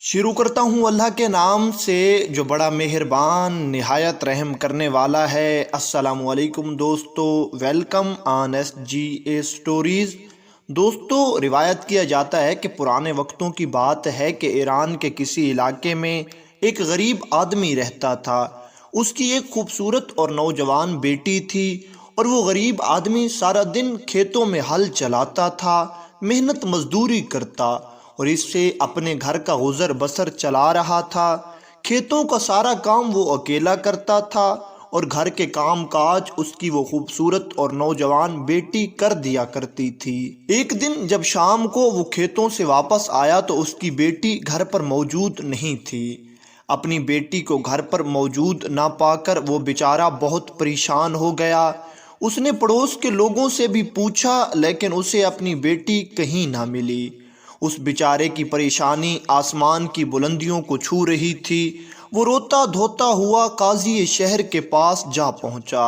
शुरू करता हूँ अल्लाह के नाम से जो बड़ा मेहरबान निहायत रहम करने वाला है। अस्सलामु अलैकुम दोस्तों, वेलकम ऑन SGA स्टोरीज़। दोस्तों, रिवायत किया जाता है कि पुराने वक्तों की बात है कि ईरान के किसी इलाके में एक गरीब आदमी रहता था। उसकी एक खूबसूरत और नौजवान बेटी थी और वो गरीब आदमी सारा दिन खेतों में हल चलाता था, मेहनत मजदूरी करता और इससे अपने घर का गुजर बसर चला रहा था। खेतों का सारा काम वो अकेला करता था और घर के काम काज उसकी वो खूबसूरत और नौजवान बेटी कर दिया करती थी। एक दिन जब शाम को वो खेतों से वापस आया तो उसकी बेटी घर पर मौजूद नहीं थी। अपनी बेटी को घर पर मौजूद ना पाकर वो बेचारा बहुत परेशान हो गया। उसने पड़ोस के लोगों से भी पूछा लेकिन उसे अपनी बेटी कहीं ना मिली। उस बेचारे की परेशानी आसमान की बुलंदियों को छू रही थी। वो रोता धोता हुआ काजी शहर के पास जा पहुंचा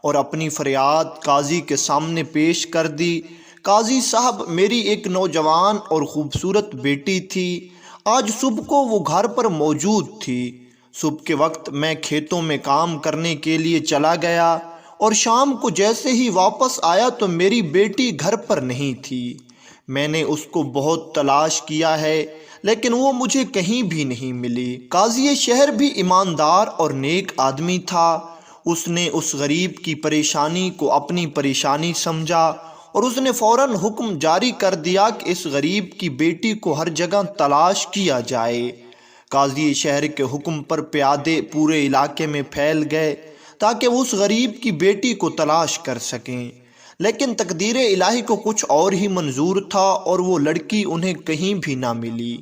और अपनी फरियाद काजी के सामने पेश कर दी। काजी साहब, मेरी एक नौजवान और ख़ूबसूरत बेटी थी। आज सुबह को वो घर पर मौजूद थी। सुबह के वक्त मैं खेतों में काम करने के लिए चला गया और शाम को जैसे ही वापस आया तो मेरी बेटी घर पर नहीं थी। मैंने उसको बहुत तलाश किया है लेकिन वो मुझे कहीं भी नहीं मिली। काजी शहर भी ईमानदार और नेक आदमी था। उसने उस गरीब की परेशानी को अपनी परेशानी समझा और उसने फौरन हुक्म जारी कर दिया कि इस गरीब की बेटी को हर जगह तलाश किया जाए। काजी शहर के हुक्म पर प्यादे पूरे इलाके में फैल गए ताकि वो उस गरीब की बेटी को तलाश कर सकें। लेकिन तकदीर इलाही को कुछ और ही मंजूर था और वो लड़की उन्हें कहीं भी ना मिली।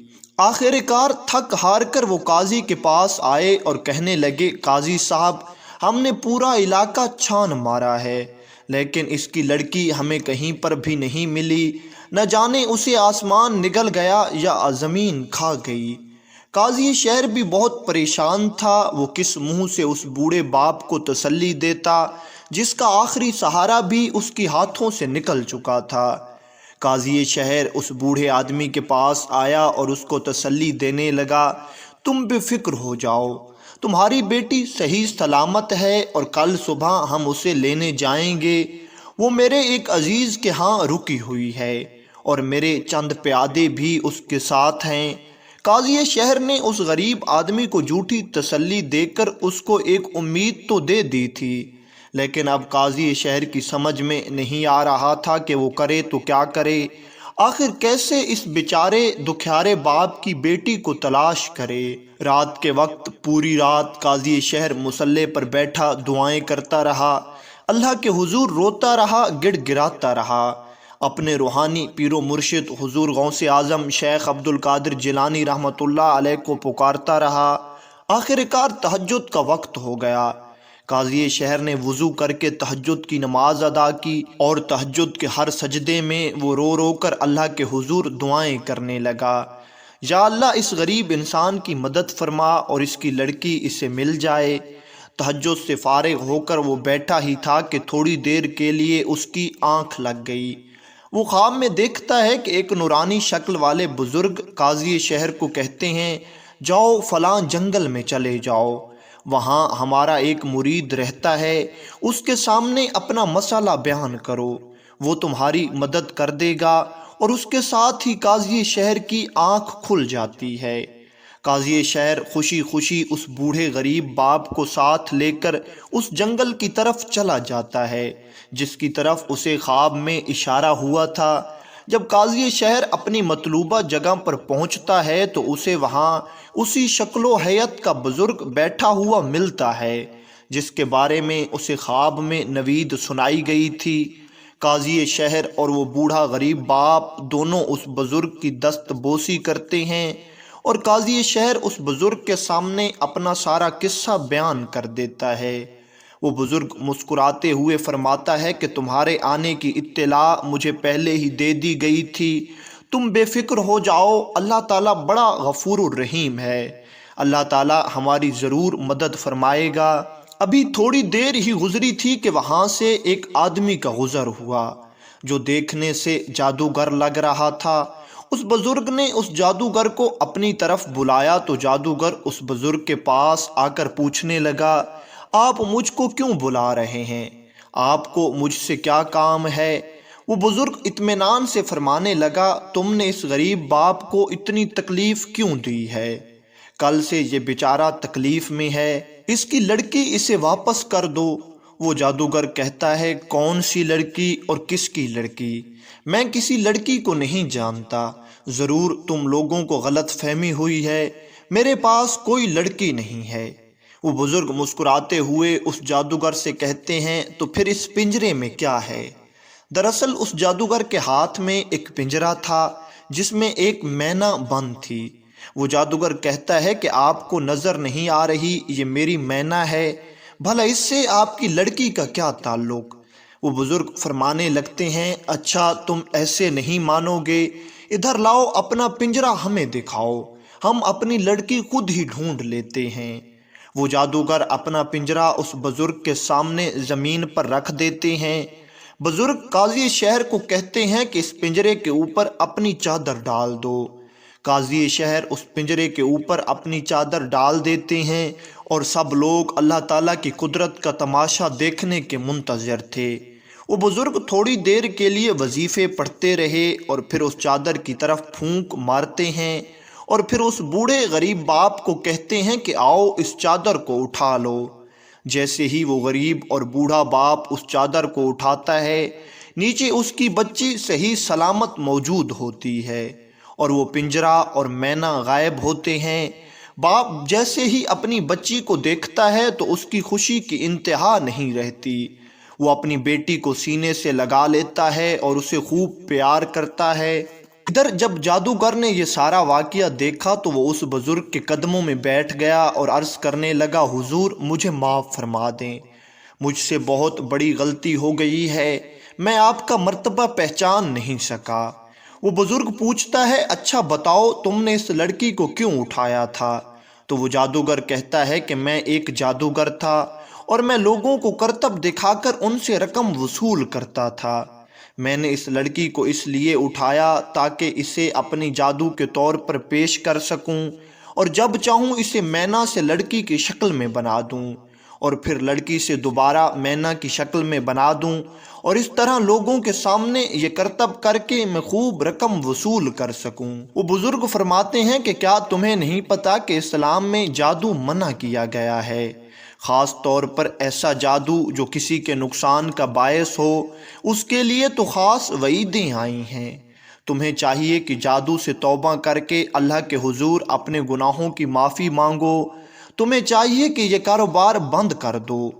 आखिरकार थक हार कर वो काजी के पास आए और कहने लगे, काजी साहब, हमने पूरा इलाका छान मारा है लेकिन इसकी लड़की हमें कहीं पर भी नहीं मिली। न जाने उसे आसमान निगल गया या ज़मीन खा गई। काजी शहर भी बहुत परेशान था। वो किस मुंह से उस बूढ़े बाप को तसल्ली देता जिसका आखिरी सहारा भी उसके हाथों से निकल चुका था। काजी शहर उस बूढ़े आदमी के पास आया और उसको तसल्ली देने लगा, तुम बेफिक्र हो जाओ, तुम्हारी बेटी सही सलामत है और कल सुबह हम उसे लेने जाएंगे। वो मेरे एक अजीज़ के यहाँ रुकी हुई है और मेरे चंद प्यादे भी उसके साथ हैं। काजी शहर ने उस गरीब आदमी को झूठी तसल्ली देकर उसको एक उम्मीद तो दे दी थी लेकिन अब काजी शहर की समझ में नहीं आ रहा था कि वो करे तो क्या करे। आखिर कैसे इस बेचारे दुखियारे बाप की बेटी को तलाश करे। रात के वक्त पूरी रात काजी शहर मुसल्ले पर बैठा दुआएं करता रहा, अल्लाह के हुजूर रोता रहा, गिड़गिड़ाता रहा। अपने रूहानी पीरो मुर्शिद हुजूर गौसे आज़म शेख अब्दुल कादिर जिलानी रहमतुल्लाह अलैह को पुकारता रहा। आखिरकार तहज्जुद का वक्त हो गया। काजी शहर ने वज़ू करके तहज्जुद की नमाज अदा की और तहज्जुद के हर सजदे में वो रो रो कर अल्लाह के हुजूर दुआएं करने लगा, या अल्लाह इस गरीब इंसान की मदद फरमा और इसकी लड़की इसे मिल जाए। तहज्जुद से फारिग होकर वो बैठा ही था कि थोड़ी देर के लिए उसकी आंख लग गई। वो ख्वाब में देखता है कि एक नूरानी शक्ल वाले बुजुर्ग काजी शहर को कहते हैं, जाओ फलां जंगल में चले जाओ, वहाँ हमारा एक मुरीद रहता है, उसके सामने अपना मसला बयान करो, वो तुम्हारी मदद कर देगा। और उसके साथ ही काजी शहर की आंख खुल जाती है। काजी शहर खुशी खुशी उस बूढ़े गरीब बाप को साथ लेकर उस जंगल की तरफ चला जाता है जिसकी तरफ उसे ख्वाब में इशारा हुआ था। जब काजी शहर अपनी मतलूबा जगह पर पहुंचता है तो उसे वहां उसी शक्लो हैयत का बुजुर्ग बैठा हुआ मिलता है जिसके बारे में उसे ख्वाब में नवीद सुनाई गई थी। काजी शहर और वो बूढ़ा गरीब बाप दोनों उस बुजुर्ग की दस्तबोसी करते हैं और काजी शहर उस बुजुर्ग के सामने अपना सारा किस्सा बयान कर देता है। वो बुजुर्ग मुस्कुराते हुए फरमाता है कि तुम्हारे आने की इत्तला मुझे पहले ही दे दी गई थी, तुम बेफिक्र हो जाओ, अल्लाह ताला बड़ा गफूरुर रहीम है, अल्लाह ताला हमारी ज़रूर मदद फरमाएगा। अभी थोड़ी देर ही गुजरी थी कि वहाँ से एक आदमी का गुज़र हुआ जो देखने से जादूगर लग रहा था اس بزرگ نے اس جادوگر کو اپنی طرف بلایا تو جادوگر اس بزرگ کے پاس آ کر پوچھنے لگا، آپ مجھ کو کیوں بلا رہے ہیں؟ آپ کو مجھ سے کیا کام ہے؟ وہ بزرگ اطمینان سے فرمانے لگا، تم نے اس غریب باپ کو اتنی تکلیف کیوں دی ہے؟ کل سے یہ بیچارہ تکلیف میں ہے، اس کی لڑکی اسے واپس کر دو۔ وہ جادوگر کہتا ہے، کون سی لڑکی اور کس کی لڑکی؟ میں کسی لڑکی کو نہیں جانتا، ضرور تم لوگوں کو غلط فہمی ہوئی ہے، میرے پاس کوئی لڑکی نہیں ہے۔ وہ بزرگ مسکراتے ہوئے اس جادوگر سے کہتے ہیں، تو پھر اس پنجرے میں کیا ہے؟ دراصل اس جادوگر کے ہاتھ میں ایک پنجرا تھا جس میں ایک مینا بند تھی۔ وہ جادوگر کہتا ہے کہ آپ کو نظر نہیں آ رہی، یہ میری مینا ہے، بھلا اس سے آپ کی لڑکی کا کیا تعلق؟ وہ بزرگ فرمانے لگتے ہیں، اچھا تم ایسے نہیں مانو گے، ادھر لاؤ اپنا پنجرا ہمیں دکھاؤ، ہم اپنی لڑکی خود ہی ڈھونڈ لیتے ہیں۔ وہ جادوگر اپنا پنجرا اس بزرگ کے سامنے زمین پر رکھ دیتے ہیں۔ بزرگ قاضی شہر کو کہتے ہیں کہ اس پنجرے کے اوپر اپنی چادر ڈال دو۔ قاضی شہر اس پنجرے کے اوپر اپنی چادر ڈال دیتے ہیں اور سب لوگ اللہ تعالیٰ کی قدرت کا تماشا دیکھنے کے منتظر تھے۔ وہ بزرگ تھوڑی دیر کے لیے وظیفے پڑھتے رہے اور پھر اس چادر کی طرف پھونک مارتے ہیں اور پھر اس بوڑھے غریب باپ کو کہتے ہیں کہ آؤ اس چادر کو اٹھا لو۔ جیسے ہی وہ غریب اور بوڑھا باپ اس چادر کو اٹھاتا ہے، نیچے اس کی بچی صحیح سلامت موجود ہوتی ہے اور وہ پنجرا اور مینا غائب ہوتے ہیں۔ باپ جیسے ہی اپنی بچی کو دیکھتا ہے تو اس کی خوشی کی انتہا نہیں رہتی۔ وہ اپنی بیٹی کو سینے سے لگا لیتا ہے اور اسے خوب پیار کرتا ہے۔ ادھر جب جادوگر نے یہ سارا واقعہ دیکھا تو وہ اس بزرگ کے قدموں میں بیٹھ گیا اور عرض کرنے لگا، حضور مجھے معاف فرما دیں، مجھ سے بہت بڑی غلطی ہو گئی ہے، میں آپ کا مرتبہ پہچان نہیں سکا۔ وہ بزرگ پوچھتا ہے، اچھا بتاؤ تم نے اس لڑکی کو کیوں اٹھایا تھا؟ تو وہ جادوگر کہتا ہے کہ میں ایک جادوگر تھا اور میں لوگوں کو کرتب دکھا کر ان سے رقم وصول کرتا تھا۔ میں نے اس لڑکی کو اس لیے اٹھایا تاکہ اسے اپنی جادو کے طور پر پیش کر سکوں اور جب چاہوں اسے مینا سے لڑکی کی شکل میں بنا دوں اور پھر لڑکی سے دوبارہ مینا کی شکل میں بنا دوں اور اس طرح لوگوں کے سامنے یہ کرتب کر کے میں خوب رقم وصول کر سکوں۔ وہ بزرگ فرماتے ہیں کہ کیا تمہیں نہیں پتا کہ اسلام میں جادو منع کیا گیا ہے، خاص طور پر ایسا جادو جو کسی کے نقصان کا باعث ہو، اس کے لیے تو خاص وعیدیں آئی ہیں۔ تمہیں چاہیے کہ جادو سے توبہ کر کے اللہ کے حضور اپنے گناہوں کی معافی مانگو، تمہیں چاہیے کہ یہ کاروبار بند کر دو۔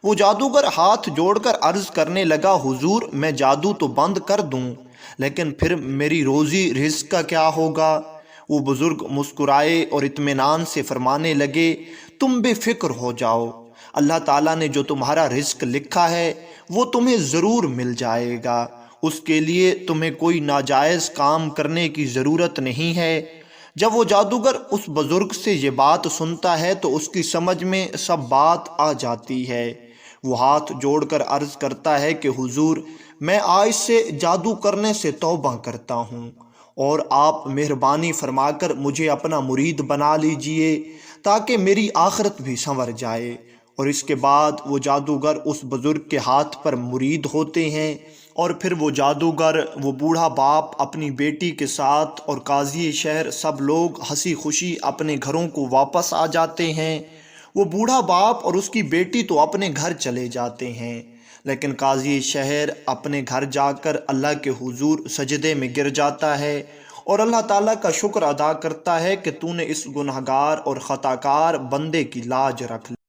وہ جادوگر ہاتھ جوڑ کر عرض کرنے لگا، حضور میں جادو تو بند کر دوں لیکن پھر میری روزی رزق کا کیا ہوگا؟ وہ بزرگ مسکرائے اور اطمینان سے فرمانے لگے، تم بے فکر ہو جاؤ، اللہ تعالیٰ نے جو تمہارا رزق لکھا ہے وہ تمہیں ضرور مل جائے گا، اس کے لیے تمہیں کوئی ناجائز کام کرنے کی ضرورت نہیں ہے۔ جب وہ جادوگر اس بزرگ سے یہ بات سنتا ہے تو اس کی سمجھ میں سب بات آ جاتی ہے۔ وہ ہاتھ جوڑ کر عرض کرتا ہے کہ حضور میں آج سے جادو کرنے سے توبہ کرتا ہوں اور آپ مہربانی فرما کر مجھے اپنا مرید بنا لیجئے تاکہ میری آخرت بھی سنور جائے۔ اور اس کے بعد وہ جادوگر اس بزرگ کے ہاتھ پر مرید ہوتے ہیں اور پھر وہ جادوگر، وہ بوڑھا باپ اپنی بیٹی کے ساتھ اور قاضی شہر سب لوگ ہنسی خوشی اپنے گھروں کو واپس آ جاتے ہیں۔ وہ بوڑھا باپ اور اس کی بیٹی تو اپنے گھر چلے جاتے ہیں لیکن قاضی شہر اپنے گھر جا کر اللہ کے حضور سجدے میں گر جاتا ہے اور اللہ تعالیٰ کا شکر ادا کرتا ہے کہ تو نے اس گنہگار اور خطاکار بندے کی لاج رکھ لی۔